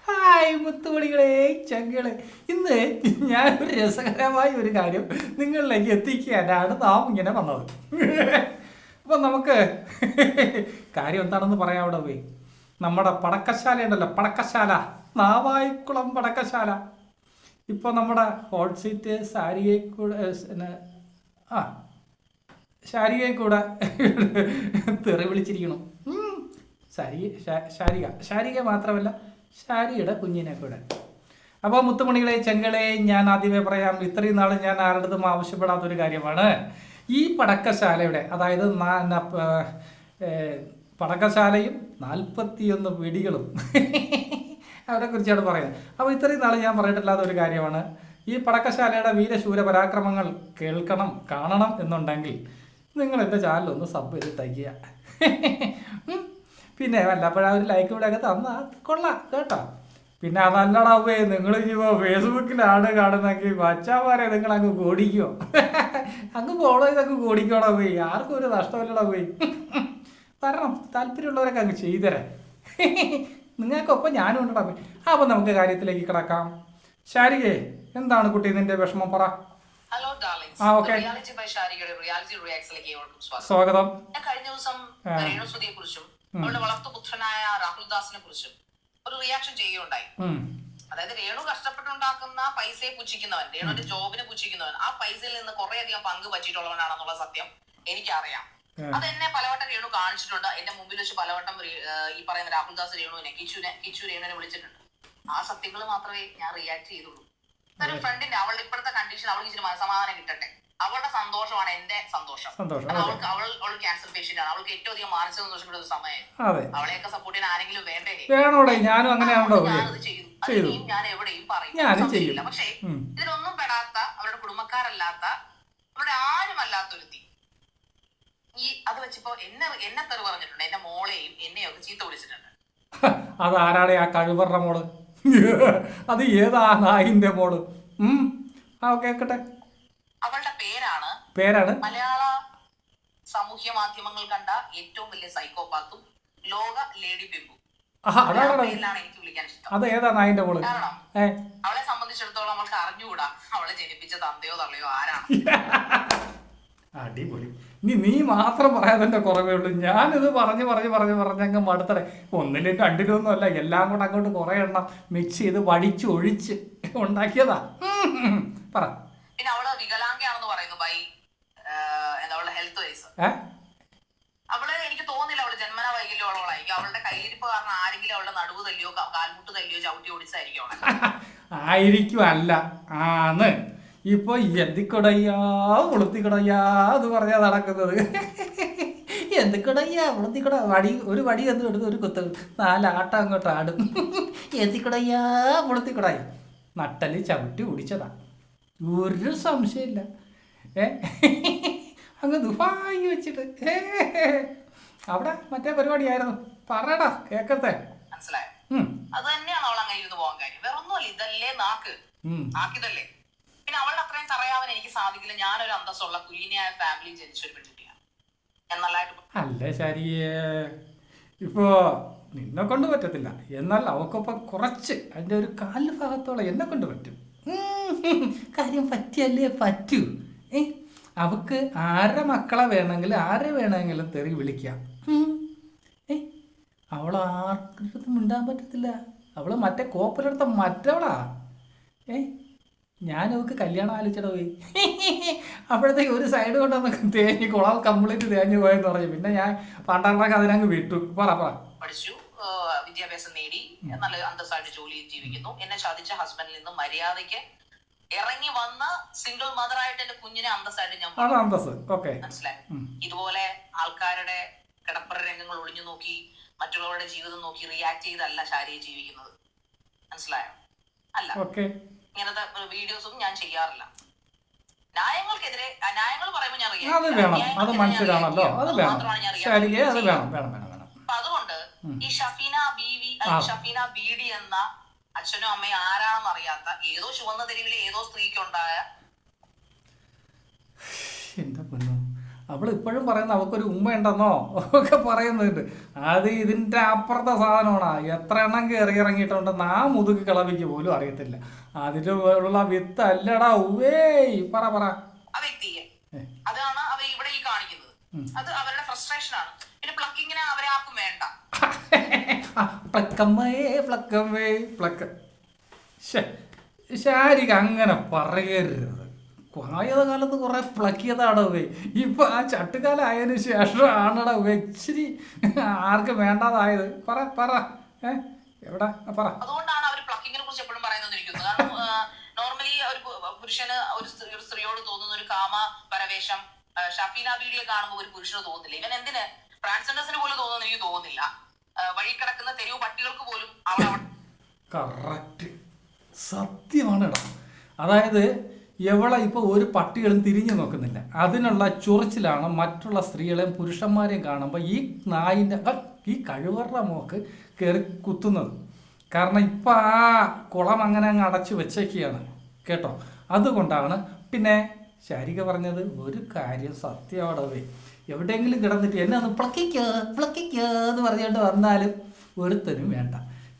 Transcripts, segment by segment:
Hi മുത്തുമണികളെ, ചങ്കളെ. ഇന്ന് ഞാനൊരു രസകരമായ ഒരു കാര്യം നിങ്ങളിലേക്ക് എത്തിക്കാനാണ് നാം ഇങ്ങനെ വന്നത്. അപ്പം നമുക്ക് കാര്യം എന്താണെന്ന് പറയാം. അവിടെ പോയി നമ്മുടെ പടക്കശാല ഉണ്ടല്ലോ, പടക്കശാല, നാവായിക്കുളം പടക്കശാല. ഇപ്പോൾ നമ്മുടെ ഹോട്ട് സീറ്റ് സാരിയെ കൂടെ ആ ശാരികയെ കൂടെ തെറി വിളിച്ചിരിക്കണം. ശാരിക മാത്രമല്ല, ശാരിയുടെ കുഞ്ഞിനെ കൂടെ. അപ്പോൾ മുത്തുമണികളെ, ചെങ്കളെ, ഞാൻ ആദ്യമേ പറയാം, ഇത്രയും നാൾ ഞാൻ ആരുടേതും ആവശ്യപ്പെടാത്തൊരു കാര്യമാണ് ഈ പടക്കശാലയുടെ, അതായത് പടക്കശാലയും 41 വെടികളും അവരെക്കുറിച്ചാണ് പറയുന്നത്. അപ്പോൾ ഇത്രയും നാൾ ഞാൻ പറഞ്ഞിട്ടില്ലാത്ത ഒരു കാര്യമാണ്, ഈ പടക്കശാലയുടെ വീരശൂര പരാക്രമങ്ങൾ കേൾക്കണം, കാണണം എന്നുണ്ടെങ്കിൽ നിങ്ങൾ എൻ്റെ ചാനലൊന്ന് സബ് ചെയ്തിട്ടയക്കുക. പിന്നെ വല്ലപ്പോഴാ ഒരു ലൈക്ക് ഇവിടെ ഒക്കെ തന്നാൽ കൊള്ളാം കേട്ടോ. പിന്നെ അതല്ലടാവേ, നിങ്ങൾ ഇപ്പോൾ ഫേസ്ബുക്കിലാണ് കാണുന്നെങ്കിൽ വച്ചാമാരെ നിങ്ങൾ അങ്ങ് ഓടിക്കുമോ, അങ്ങ് ഫോളോ ചെയ്തങ്ങ് ഓടിക്കോടാ പോയി, ആർക്കും ഒരു നഷ്ടമില്ലടാ പോയി. വരണം, താല്പര്യമുള്ളവരൊക്കെ അങ്ങ് ചെയ്തരാം. നിങ്ങൾക്കൊപ്പം ഞാനും ഉണ്ടടാ പോയി. അപ്പം നമുക്ക് കാര്യത്തിലേക്ക് കിടക്കാം. ശാരികേ, എന്താണ് കുട്ടി നിന്റെ വിഷമം, പറ. ഹലോ ഡാർലിങ്സ്, റിയാലിറ്റി ബൈ ഷാരികയുടെ റിയാലിറ്റി റിയാക്സിലേക്ക് ഏവർക്കും സ്വാഗതം. ഞാൻ കഴിഞ്ഞ ദിവസം രേണുസുതിയെ കുറിച്ചും അവളുടെ വളർത്തുപുത്രനായ രാഹുൽ ദാസിനെ കുറിച്ചും ഒരു റിയാക്ഷൻ ചെയ്യുകയുണ്ടായി. അതായത് രേണു കഷ്ടപ്പെട്ടുണ്ടാക്കുന്ന പൈസയെ പുച്ഛിക്കുന്നവൻ, രേണുവിന്റെ ജോബിനെ പുച്ഛിക്കുന്നവൻ, ആ പൈസയിൽ നിന്ന് കുറെ അധികം പങ്ക് പറ്റിയിട്ടുള്ളവനാണെന്നുള്ള സത്യം എനിക്കറിയാം. അതെന്നെ പലവട്ടം രേണു കാണിച്ചിട്ടുണ്ട്. എന്റെ മുമ്പിൽ വെച്ച് പലവട്ടം ഈ പറയുന്ന രാഹുൽ ദാസ് രേണുവിനെ, കിച്ചു രേണുവിനെ വിളിച്ചിട്ടുണ്ട്. ആ സത്യങ്ങൾ മാത്രമേ ഞാൻ റിയാക്ട് ചെയ്തുള്ളൂ. ഒരു ഫ്രണ്ടിന്റെ, അവളുടെ ഇപ്പോഴത്തെ കണ്ടീഷൻ, അവൾക്ക് ഇച്ചിരി മനസ്സമാധാനം കിട്ടട്ടെ. അവളുടെ സന്തോഷമാണ് എന്റെ സന്തോഷം. അവൾ ക്യാൻസർ പേഷ്യന്റ് ആണ്. അവൾക്ക് ഏറ്റവും അധികം മാനസിക സന്തോഷപ്പെട്ട ഒരു സമയം. അവളെയൊക്കെ സപ്പോർട്ട് ചെയ്യാൻ ആരെങ്കിലും വേണ്ടേ? ഞാനത് ചെയ്തു. ഞാൻ എവിടെയും പറയും. പക്ഷേ ഇതിലൊന്നും പെടാത്ത, അവരുടെ കുടുംബക്കാരല്ലാത്ത, അവരുടെ ആരുമല്ലാത്തൊരുത്തി അത് വെച്ചിപ്പോ എന്നെ തെറി പറഞ്ഞിട്ടുണ്ട്. എന്റെ മോളെയും എന്നെയൊക്കെ ചീത്ത വിളിച്ചിട്ടുണ്ട്. അത് ആരാടെ ആ കഴിവറ മോള്? അത് ഏതാ നായിന്റെ മോള്? കേക്കട്ടെ. അവളുടെ പേരാണ് മലയാള സാമൂഹ്യ മാധ്യമങ്ങൾ കണ്ട ഏറ്റവും വലിയ സൈക്കോപാത്തും ലോക ലേഡി പിമ്പും. എനിക്ക് വിളിക്കാൻ ഇഷ്ടം. കാരണം അവളെ സംബന്ധിച്ചിടത്തോളം അവൾക്ക് അറിഞ്ഞുകൂടാ അവളെ ജനിപ്പിച്ച തന്തയോ തള്ളയോ ആരാണ്. അടിപൊളി. നീ മാത്രം പറയാതെ കുറവേ ഉള്ളൂ. ഞാനിത് പറഞ്ഞ് മടുത്തടേ. ഒന്നിലും രണ്ടിലൊന്നും അല്ല, എല്ലാം കൂടെ അങ്ങോട്ട് കുറെ എണ്ണം മിക്സ് ചെയ്ത് വടിച്ച് ഒഴിച്ച് ഉണ്ടാക്കിയതാ. പറ. പിന്നെ അവള് വികലാംഗയാണെന്ന് പറയുന്നു ബൈ അവളുടെ ഹെൽത്ത് വൈസ്. അവള്, എനിക്ക് തോന്നുന്നില്ല അവള് ജന്മന വൈകല്യമുള്ളവളായിരിക്കും. അവളുടെ കയ്യിരിപ്പ് കാരണം ആരെങ്കിലും അവളുടെ നടുവ് തല്ലിയോ കാൽമുട്ട് തല്ലിയോ ചവിട്ടി ഓടിച്ചായിരിക്കും അവളെ. ആയിരിക്കും, അല്ല ആന്ന്. ഇപ്പൊ എന്തിക്കൊടയ്യാ ഉളുത്തിക്കൊടയ്യാ എന്ന് പറഞ്ഞാ നടക്കുന്നത്. എന്തിക്കൊടയ്യാ ഉളുത്തിക്കൊട, ഒരു വടി എന്ന് എടുത്ത് ഒരു കുത്ത് 4 ആട്ടം അങ്ങോട്ട് ആടും. എന്തിക്കൊടയ്യാ ഉളുത്തിക്കൊടയ്യ, നട്ടല് ചവിട്ടി ഓടിച്ചതാ, ഒരു സംശയമില്ല. അങ്ങ് ദുബായി വെച്ചിട്ട് അവിടെ മറ്റേ പരിപാടിയായിരുന്നു. പറയടാ, കേക്കത്തെ. മനസ്സിലായോ? അത് തന്നെയാണ് അവൾ അങ്ങനെ ഇരുന്ന് പോകാൻ കാര്യം. വേറെ ഒന്നുമല്ല, ഇതല്ലേ നാക്കിതല്ലേ. പിന്നെ അവളുടെ അത്രയും തറയാവാൻ എനിക്ക് സാധിക്കില്ല. ഞാനൊരു അന്തസ്സുള്ള കുലീനയായ ഫാമിലി ജനിച്ചൊരു പെൺകുട്ടിയാണ്. അല്ല ശരിയേ, ഇപ്പോ നിന്നെ കൊണ്ട് പറ്റത്തില്ല, എന്നാൽ അവക്കൊപ്പം കുറച്ച് അതിൻ്റെ ഒരു 1/4 ഭാഗത്തോളം എന്നെ കൊണ്ട് പറ്റും. കാര്യം പറ്റിയല്ലേ പറ്റൂ. അവക്ക് ആരുടെ മക്കളെ ആരെ വേണമെങ്കിലും തെറി വിളിക്കാം. അവള് ആർക്കും മിണ്ടാൻ പറ്റത്തില്ല. അവള് മറ്റേ കോപ്പലെടുത്ത മറ്റവളാ. ഞാനവക്ക് കല്യാണം ആലോചിച്ചിട പോയി. അപ്പോഴത്തേക്ക് ഒരു സൈഡ് കൊണ്ടൊന്ന് തേഞ്ഞ് കുളം കംപ്ലീറ്റ് തേഞ്ഞു പോയെന്ന് പറഞ്ഞു. പിന്നെ ഞാൻ പണ്ടാളൊക്കെ അതിനങ്ങ് വിട്ടു. പഠിച്ചു, വിദ്യാഭ്യാസം നേടി, നല്ല അന്തസ്സായിട്ട് ജോലി ജീവിക്കുന്നു. എന്നെ ചതിച്ച ഹസ്ബൻഡിൽ നിന്ന് മര്യാദയ്ക്ക് ഇറങ്ങി വന്ന സിംഗിൾ മദർ ആയിട്ട് എന്റെ കുഞ്ഞിനെ അന്തസ്സായിട്ട് ഞാൻ മനസ്സിലായി. ഇതുപോലെ ആൾക്കാരുടെ കിടപ്പറ രംഗങ്ങൾ ഒളിഞ്ഞു നോക്കി, മറ്റുള്ളവരുടെ ജീവിതം നോക്കി റിയാക്ട് ചെയ്തല്ല ശാരിയെ ജീവിക്കുന്നത്. മനസ്സിലായോ? അല്ല, ഇങ്ങനത്തെ വീഡിയോസും ഞാൻ ചെയ്യാറില്ല. ന്യായങ്ങൾക്കെതിരെ ന്യായങ്ങൾ പറയുമ്പോൾ ഞാൻ അപ്പൊ അതുകൊണ്ട് ഈ ഷഫീന ബീഡി എന്ന അച്ഛനും അമ്മയും ആരാണെന്ന് അറിയാത്ത ഏതോ ചുവന്ന തെരുവിലെ ഏതോ സ്ത്രീക്കുണ്ടായ, എന്താ പൊന്നു, അവൾ ഇപ്പോഴും പറയുന്ന അവൾക്കൊരു ഉമ്മയുണ്ടെന്നോ ഒക്കെ പറയുന്നുണ്ട്. അത് ഇതിൻ്റെ അപ്പുറത്തെ സാധനമാണ്. എത്ര എണ്ണം കയറി ഇറങ്ങിയിട്ടുണ്ടെന്ന് ആ മുതുക് കിളവിക്ക് പോലും അറിയത്തില്ല. അതിലുള്ള വിത്ത് അല്ലടാ ഉവേ. പറ ആ വ്യക്തിയെ അതാണ് അവർ ഇവിടെ ഈ കാണിക്കുന്നത്. അത് അവരുടെ ഫ്രസ്ട്രേഷൻ ആണ്. പിന്നെ പ്ലക്കിങ്ങിന് അവരെ ആർക്കും വേണ്ട. ശാരിക അങ്ങനെ പറയരുത്. ആയത് കാലത്ത് കുറെ പ്ലക്കിയതാണോ വേ. ഇപ്പൊ ആ ചട്ടുകാലം ആയതിനു ശേഷം ആണടാ ഇച്ചിരി ആർക്കും വേണ്ടാതായത്. പറ എവിടെ പറ. അതുകൊണ്ടാണ് അവർ പ്ലക്കിങ്ങിനെ കുറിച്ച് എപ്പോഴും പറയുന്നത് ഇരിക്കുന്നത്. കാരണം നോർമലി ഒരു പുരുഷന് ഒരു സ്ത്രീയോട് തോന്നുന്ന ഒരു കാമ പരവേശം ഷഫീന ബീഡിയെ കാണുമ്പോൾ ഒരു പുരുഷന് തോന്നുന്നില്ല. ഇവൻ എന്തിന് ട്രാൻസ്ജെൻഡേഴ്സിന് പോലും തോന്നുന്നു എനിക്ക് തോന്നുന്നില്ല. വഴി കിടക്കുന്ന തെരുവ് പട്ടികൾക്ക് പോലും കറക്റ്റ് സത്യമാണെടാ. അതായത് എവളെ ഇപ്പോൾ ഒരു പട്ടികളും തിരിഞ്ഞു നോക്കുന്നില്ല. അതിനുള്ള ചൊറിച്ചിലാണ് മറ്റുള്ള സ്ത്രീകളെയും പുരുഷന്മാരെയും കാണുമ്പോൾ ഈ നായിൻ്റെ ഈ കഴിവറുടെ മോക്ക് കയറി കുത്തുന്നത്. കാരണം ഇപ്പം ആ കുളം അങ്ങനെ അങ്ങ് അടച്ചു വെച്ചേക്കുകയാണ് കേട്ടോ. അതുകൊണ്ടാണ്. പിന്നെ ശാരിക പറഞ്ഞത് ഒരു കാര്യം സത്യമാടവേ. എവിടെയെങ്കിലും കിടന്നിട്ട് എന്നെ ഒന്ന് പ്ലക്കിക്കോ എന്ന് പറഞ്ഞുകൊണ്ട് വന്നാലും ഒരുത്തനും വേണ്ട.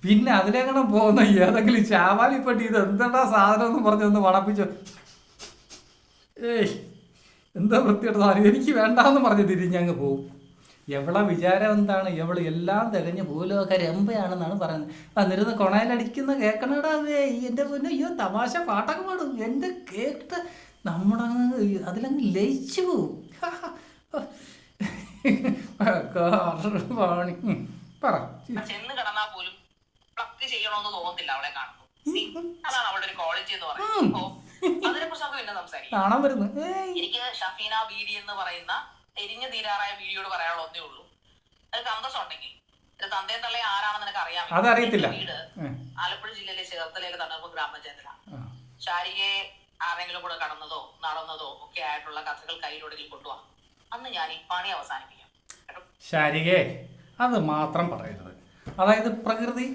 പിന്നെ അതിലെങ്ങനെ പോകുന്ന ഏതെങ്കിലും ചാവാലിപ്പെട്ടി ഇത് എന്താ സാധനം എന്ന് പറഞ്ഞൊന്ന് വളപ്പിച്ചോ. എന്താ വൃത്തിയുടെ സാധനം എനിക്ക് വേണ്ടാന്ന് പറഞ്ഞ് തിരിഞ്ഞങ്ങ് പോവും. എവളെ വിചാരം എന്താണ്? എവള് എല്ലാം തികഞ്ഞ് ഭൂലോക രമ്പയാണെന്നാണ് പറയുന്നത്. വന്നിരുന്ന് കൊണയിലടിക്കുന്ന കേൾക്കണടാവേ. എൻ്റെ പൊന്നെ അയ്യോ തമാശ പാട്ടൊക്കെ പാടും. എൻ്റെ കേട്ട് നമ്മളങ്ങ് അതിലങ്ങ് ലയിച്ചു പോവും. പറ. ചെന്ന് കിടന്നാ പോലും പ്ലക്ക് ചെയ്യണമെന്ന് തോന്നുന്നില്ല അവളെ കാണുമ്പോൾ. അതാണ് അവളുടെ ഒരു ക്വാളിറ്റി എന്ന് പറയുന്നത്. അതിനെ കുറിച്ച് നമുക്ക് പിന്നെ സംസാരിക്കാം. എനിക്ക് ഷഫീന ബീഡി എന്ന് പറയുന്ന എരിഞ്ഞു തീരാറായ ബീഡിയോട് പറയാനുള്ള ഒന്നേ ഉള്ളൂ. നിനക്ക് അന്തസ്സുണ്ടെങ്കിൽ തന്തയും തള്ളയും ആരാണെന്ന് നിനക്ക് അറിയാം. വീട് ആലപ്പുഴ ജില്ലയിലെ ചേർത്തലയിലെ തണ്ണീർമുക്കം ഗ്രാമപഞ്ചായത്തിലാണ്. ശാരികയെ ആരെങ്കിലും കൂടെ കടന്നതോ നടന്നതോ ഒക്കെ ആയിട്ടുള്ള കഥകൾ കയ്യിലൊടുകിൽ കൊണ്ടുപോകാം. അന്ന് ഞാൻ ഈ പണി അവസാനിപ്പിക്കാം. ശാരികേ അത് മാത്രം പറയരുത്. അതായത് പ്രകൃതി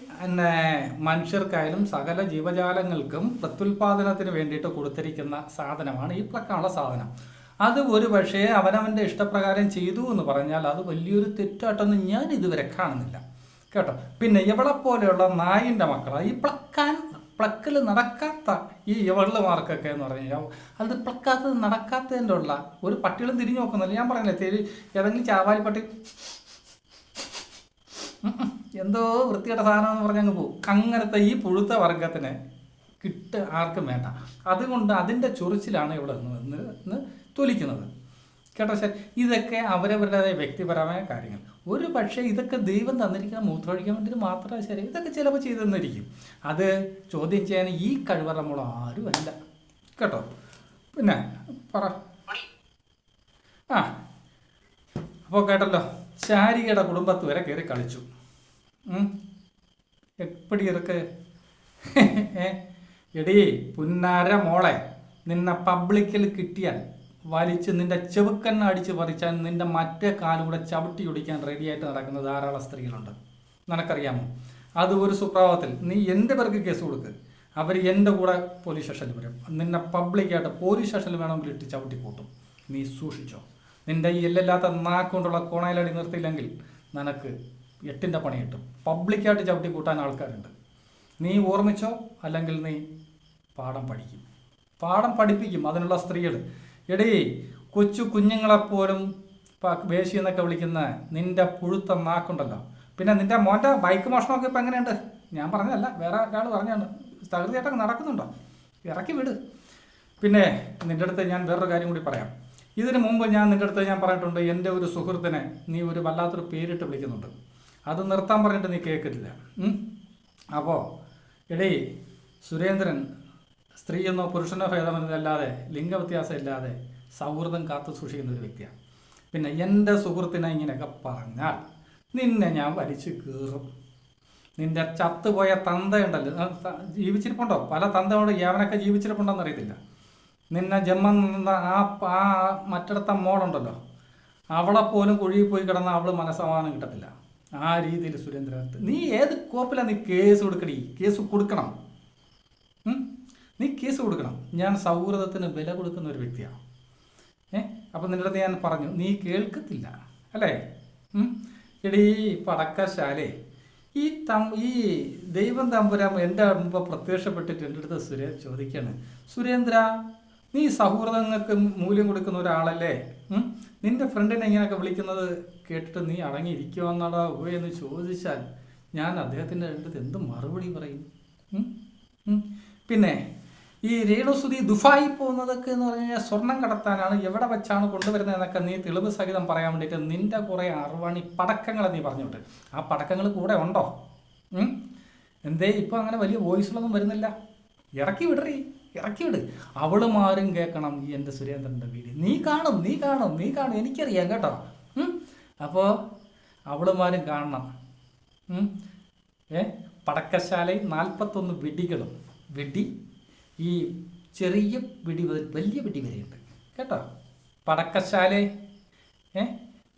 മനുഷ്യർക്കായാലും സകല ജീവജാലങ്ങൾക്കും പ്രത്യുൽപാദനത്തിന് വേണ്ടിയിട്ട് കൊടുത്തിരിക്കുന്ന സാധനമാണ് ഈ പ്ലക്കാനുള്ള സാധനം. അത് ഒരു പക്ഷേ അവനവൻ്റെ ഇഷ്ടപ്രകാരം ചെയ്തു എന്ന് പറഞ്ഞാൽ അത് വലിയൊരു തെറ്റായിട്ടൊന്നും ഞാൻ ഇതുവരെ കാണുന്നില്ല കേട്ടോ. പിന്നെ ഇവളെപ്പോലെയുള്ള നായിൻ്റെ മക്കളാണ് ഈ പ്ലക്കിൽ നടക്കാത്ത ഈ ഇവളുമാർക്കൊക്കെ എന്ന് പറഞ്ഞു കഴിഞ്ഞാൽ അത് പ്ലക്കാത്തത് നടക്കാത്തതിൻ്റെ ഉള്ള ഒരു പട്ടികളും തിരിഞ്ഞു നോക്കുന്നില്ല. ഞാൻ പറഞ്ഞില്ലേ ഏതെങ്കിലും ചാവാലി പട്ടി എന്തോ വൃത്തിയുടെ സാധനം എന്ന് പറഞ്ഞങ്ങ് പോകും. അങ്ങനത്തെ ഈ പുഴുത്ത വർഗത്തിന് ആർക്കും വേണ്ട. അതുകൊണ്ട് അതിൻ്റെ ചൊറിച്ചിലാണ് ഇവിടെ നിന്ന് തൊലിക്കുന്നത് കേട്ടോ. ശരി, ഇതൊക്കെ അവരവരുടേതായ വ്യക്തിപരമായ കാര്യങ്ങൾ. ഒരു പക്ഷേ ഇതൊക്കെ ദൈവം തന്നിരിക്കുന്ന മൂത്രമൊഴിക്കാൻ വേണ്ടിയിട്ട് മാത്രമേ ശരി ഇതൊക്കെ ചിലപ്പോൾ ചെയ്തു തന്നിരിക്കും. അത് ചോദ്യം ചെയ്യാൻ ഈ കഴിവറ നമ്മൾ ആരുമല്ല കേട്ടോ. പിന്നെ പറ. അപ്പോൾ കേട്ടല്ലോ, ശാരികയുടെ കുടുംബത്ത് വരെ കയറി കളിച്ചു. എപ്പടി ഇറക്ക് എടീ പുന്നാര മോളെ, നിന്നെ പബ്ലിക്കിൽ കിട്ടിയാൽ വലിച്ച് നിന്റെ ചെവുക്കന്നെ അടിച്ച് പറിച്ചാൽ നിന്റെ മറ്റേ കാലും കൂടെ ചവിട്ടി ഒടിക്കാൻ റെഡിയായിട്ട് നടക്കുന്ന ധാരാളം സ്ത്രീകളുണ്ട്. നിനക്കറിയാമോ? അത് ഒരു സുപ്രഭാതത്തിൽ നീ എൻ്റെ പേർക്ക് കേസ് കൊടുക്ക്, അവർ എൻ്റെ കൂടെ പോലീസ് സ്റ്റേഷനിൽ വരും. നിന്നെ പബ്ലിക്കായിട്ട് പോലീസ് സ്റ്റേഷനിൽ വേണമെങ്കിൽ ഇട്ട് ചവിട്ടി കൂട്ടും. നീ സൂക്ഷിച്ചോ. നിൻ്റെ ഈ എല്ലില്ലാത്ത നാക്കൊണ്ടുള്ള കോണയിലടി നിർത്തിയില്ലെങ്കിൽ നിനക്ക് 8ൻ്റെ പണി കിട്ടും. പബ്ലിക്കായിട്ട് ചവിട്ടി കൂട്ടാൻ ആൾക്കാരുണ്ട്. നീ ഓർമ്മിച്ചോ, അല്ലെങ്കിൽ നീ പാഠം പഠിപ്പിക്കും അതിനുള്ള സ്ത്രീകൾ. എടീ കൊച്ചു കുഞ്ഞുങ്ങളെപ്പോലും വേശി എന്നൊക്കെ വിളിക്കുന്ന നിൻ്റെ പുഴുത്ത നാക്കുണ്ടല്ലോ. പിന്നെ നിൻ്റെ മോൻ്റെ ബൈക്ക് മോഷണമൊക്കെ ഇപ്പം എങ്ങനെയുണ്ട്? ഞാൻ പറഞ്ഞതല്ല, വേറെ ഒരാൾ പറഞ്ഞാണ്. തകൃതിയായിട്ടൊക്കെ നടക്കുന്നുണ്ടോ? ഇറക്കി വിട്. പിന്നെ നിൻ്റെ അടുത്ത് ഞാൻ വേറൊരു കാര്യം കൂടി പറയാം. ഇതിനു മുമ്പ് നിൻ്റെ അടുത്ത് ഞാൻ പറഞ്ഞിട്ടുണ്ട്, എൻ്റെ ഒരു സുഹൃത്തിനെ നീ ഒരു വല്ലാത്തൊരു പേരിട്ട് വിളിക്കുന്നുണ്ട്. അത് നിർത്താൻ പറഞ്ഞിട്ട് നീ കേൾക്കില്ല. അപ്പോൾ എടീ സുരേന്ദ്രൻ സ്ത്രീയെന്നോ പുരുഷനോ ഭേദമെന്നല്ലാതെ ലിംഗവ്യത്യാസം ഇല്ലാതെ സൗഹൃദം കാത്തു സൂക്ഷിക്കുന്ന ഒരു വ്യക്തിയാണ്. പിന്നെ എൻ്റെ സുഹൃത്തിനെ ഇങ്ങനെയൊക്കെ പറഞ്ഞാൽ നിന്നെ ഞാൻ വലിച്ചു കീറും. നിൻ്റെ ചത്തുപോയ തന്തയുണ്ടല്ലോ, ജീവിച്ചിരിപ്പുണ്ടോ? പല തന്തയോട് യാവനൊക്കെ ജീവിച്ചിരിപ്പുണ്ടോയെന്ന് അറിയത്തില്ല. നിന്നെ ജന്മം നിന്ന ആ മറ്റിടത്തെ മോളുണ്ടല്ലോ, അവളെ പോലും കുഴിയിൽ പോയി കിടന്ന അവൾ മനസ്സമാധാനം കിട്ടത്തില്ല. ആ രീതിയിൽ സുരേന്ദ്രനാഥ് നീ ഏത് കോപ്പിലാണ് നീ കേസ് കൊടുക്കണി? കേസ് കൊടുക്കണം. നീ കേസ് കൊടുക്കണം. ഞാൻ സൗഹൃദത്തിന് വില കൊടുക്കുന്ന ഒരു വ്യക്തിയാണ്. അപ്പം നിൻ്റെ അടുത്ത് ഞാൻ പറഞ്ഞു, നീ കേൾക്കത്തില്ല അല്ലേ? എടീ പടക്കശാലേ, ഈ ദൈവം തമ്പുരാൻ എൻ്റെ മുമ്പ് പ്രത്യക്ഷപ്പെട്ടിട്ട് എൻ്റെ അടുത്ത് ചോദിക്കുകയാണ്, സുരേന്ദ്ര, നീ സൗഹൃദങ്ങൾക്ക് മൂല്യം കൊടുക്കുന്ന ഒരാളല്ലേ? നിന്റെ ഫ്രണ്ടിനെ ഇങ്ങനെയൊക്കെ വിളിക്കുന്നത് കേട്ടിട്ട് നീ അടങ്ങിയിരിക്കുമെന്നാടോ എന്ന് ചോദിച്ചാൽ ഞാൻ അദ്ദേഹത്തിൻ്റെ അടുത്ത് എന്ത് മറുപടി പറയും? പിന്നെ ഈ രേണുസുതി ദുബായി പോകുന്നതൊക്കെ എന്ന് പറഞ്ഞു കഴിഞ്ഞാൽ സ്വർണം കടത്താനാണ്, എവിടെ വെച്ചാണ് കൊണ്ടുവരുന്നതെന്നൊക്കെ നീ തെളിവ് സഹിതം പറയാൻ വേണ്ടിയിട്ട് നിൻ്റെ കുറേ അറുവാണി പടക്കങ്ങൾ നീ പറഞ്ഞോട്ട്, ആ പടക്കങ്ങൾ കൂടെ ഉണ്ടോ? എന്തേ ഇപ്പം അങ്ങനെ വലിയ വോയിസിലൊന്നും വരുന്നില്ല? ഇറക്കി വിട്. അവളുമാരും കേൾക്കണം ഈ എൻ്റെ സുരേന്ദ്രൻ്റെ വീഡിയോ. നീ കാണും, എനിക്കറിയാം കേട്ടോ. അപ്പോൾ അവളുമാരും കാണണം. പടക്കശാലയിൽ 41 വെടികളും ഈ ചെറിയ വെടി മുതൽ വലിയ വെടി വരെയുണ്ട് കേട്ടോ. പടക്കശാല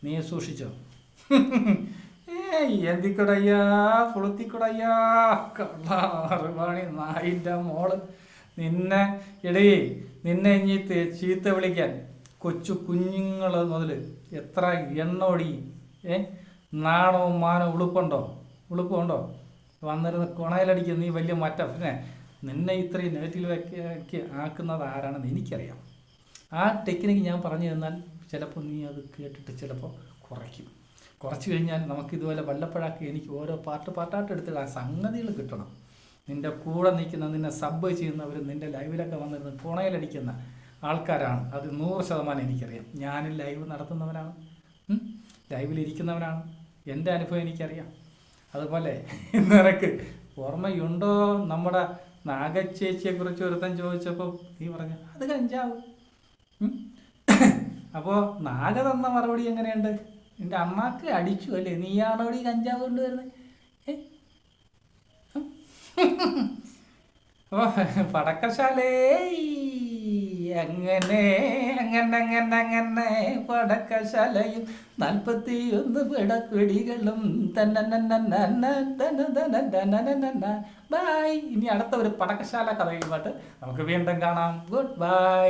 നീ സൂക്ഷിച്ചോ. എന്തിക്കൂടയ്യാ പുളുത്തിക്കൂടയ്യാ കള്ളാറുവാണി നായിൻ്റെ മോള്, നിന്നെ ഇനി ചീത്ത വിളിക്കാൻ കൊച്ചു കുഞ്ഞുങ്ങൾ മുതൽ എത്ര എണ്ണോടി നാണവും മാനവും ഉളുപ്പുണ്ടോ വന്നിരുന്ന് കുണയിലടിക്കുന്ന നീ വലിയ പിന്നെ നിന്നെ ഇത്രയും നെഗറ്റീവ് ആക്കുന്നത് ആരാണെന്ന് എനിക്കറിയാം. ആ ടെക്നിക്ക് ഞാൻ പറഞ്ഞു തന്നാൽ ചിലപ്പോൾ നീ അത് കേട്ടിട്ട് ചിലപ്പോൾ കുറച്ച് കഴിഞ്ഞാൽ നമുക്കിതുപോലെ വല്ലപ്പോഴാക്കി എനിക്ക് ഓരോ പാർട്ടായിട്ട് എടുത്തിടാൻ സംഗതികൾ കിട്ടണം. നിൻ്റെ കൂടെ നിൽക്കുന്ന, നിന്നെ സബ് ചെയ്യുന്നവർ, നിൻ്റെ ലൈവിലൊക്കെ വന്നിരുന്ന് കുണയിലടിക്കുന്ന ആൾക്കാരാണ്. അത് 100% എനിക്കറിയാം. ഞാനും ലൈവ് നടത്തുന്നവനാണ്, ലൈവിലിരിക്കുന്നവനാണ്. എൻ്റെ അനുഭവം എനിക്കറിയാം. അതുപോലെ നിനക്ക് ഓർമ്മയുണ്ടോ നമ്മുടെ നാഗച്ചേച്ചിയെക്കുറിച്ച് ഒരുത്തൻ ചോദിച്ചപ്പോൾ നീ പറഞ്ഞു അത് കഞ്ചാവ്. അപ്പോൾ നാഗ തന്ന മറുപടി എങ്ങനെയുണ്ട്? നിൻ്റെ അമ്മക്ക് അടിച്ചു അല്ലേ, നീയാണോടി കഞ്ചാവ് കൊണ്ടുവരുന്നത്? അപ്പോൾ പടക്കശാലേ അങ്ങനെ പടക്കശാലയും 41 പിടക്കുടികളും ബൈ. ഇനി അടുത്ത ഒരു പടക്കശാല കഥയുമായിട്ട് നമുക്ക് വീണ്ടും കാണാം. Good bye.